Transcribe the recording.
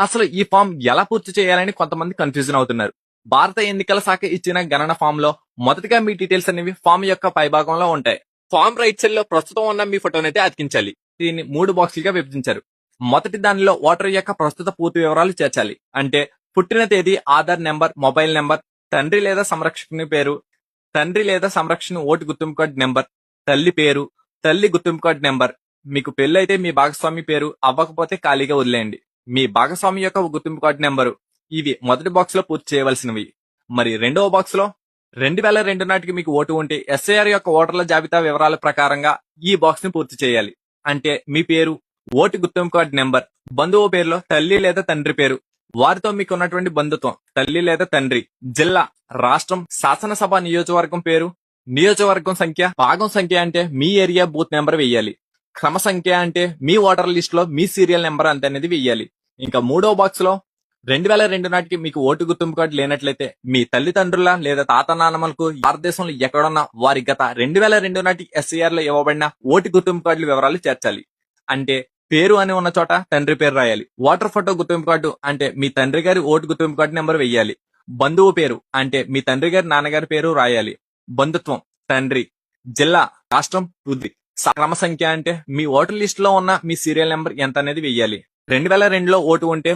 అసలు ఈ ఫామ్ ఎలా పూర్తి చేయాలని కొంతమంది కన్ఫ్యూజన్ అవుతున్నారు. భారత ఎన్నికల శాఖ ఇచ్చిన గణన ఫామ్ లో మొదటిగా మీ డీటెయిల్స్ అనేవి ఫామ్ యొక్క పైభాగంలో ఉంటాయి. ఫామ్ రైట్ సైడ్ లో ప్రస్తుతం ఉన్న మీ ఫోటోని అయితే అతికించాలి. దీన్ని 3 బాక్సులుగా విభజించారు. మొదటి దానిలో ఓటర్ యొక్క ప్రస్తుత పూర్తి వివరాలు చేర్చాలి. అంటే పుట్టిన తేదీ, ఆధార్ నెంబర్, మొబైల్ నెంబర్, తండ్రి లేదా సంరక్షకుని పేరు, తండ్రి లేదా సంరక్షణ ఓటు గుర్తింపు కార్డు నెంబర్, తల్లి పేరు, తల్లి గుర్తింపు కార్డు నెంబర్. మీకు పెళ్లి అయితే మీ భాగస్వామి పేరు, అవ్వకపోతే ఖాళీగా వదిలేయండి. మీ భాగస్వామి యొక్క గుర్తింపు కార్డు నెంబరు. ఇవి మొదటి బాక్స్ లో పూర్తి చేయవలసినవి. మరి రెండవ బాక్స్ లో 2002 నాటికి మీకు ఓటు ఉంటే ఎస్ఐఆర్ యొక్క ఓటర్ల జాబితా వివరాల ప్రకారంగా ఈ బాక్స్ ని పూర్తి చేయాలి. అంటే మీ పేరు, ఓటు గుర్తింపు కార్డు నెంబర్, బంధువు పేరులో తల్లి లేదా తండ్రి పేరు, వారితో మీకు ఉన్నటువంటి బంధుత్వం, తల్లి లేదా తండ్రి, జిల్లా, రాష్ట్రం, శాసనసభ నియోజకవర్గం పేరు, నియోజకవర్గం సంఖ్య, భాగం సంఖ్య అంటే మీ ఏరియా బూత్ నెంబర్ వెయ్యాలి. క్రమ సంఖ్య అంటే మీ ఓటర్ లిస్ట్ లో మీ సీరియల్ నెంబర్ అంత అనేది వెయ్యాలి. ఇంకా మూడో బాక్స్ లో 2002 నాటికి మీకు ఓటు గుర్తింపు కార్డు లేనట్లయితే మీ తల్లిదండ్రుల లేదా తాత నాన్నమ్మలకు భారతదేశంలో ఎక్కడున్నా వారి గత 2002 నాటి ఎస్ఐఆర్ లో ఇవ్వబడిన ఓటు గుర్తింపు కార్డుల వివరాలు చేర్చాలి. అంటే పేరు అని ఉన్న చోట తండ్రి పేరు రాయాలి. ఓటర్ ఫోటో గుర్తింపు కార్డు అంటే మీ తండ్రి గారి ఓటు గుర్తింపు కార్డు నెంబర్ వెయ్యాలి. బంధువు పేరు అంటే మీ తండ్రి గారి నాన్నగారి పేరు రాయాలి. బంధుత్వం తండ్రి, జిల్లా, రాష్ట్రం, వృద్ధి. క్రమ సంఖ్య అంటే మీ ఓటర్ లిస్ట్ లో ఉన్న మీ సీరియల్ నెంబర్ ఎంత అనేది వెయ్యాలి. 2002లో ఓటు ఉంటే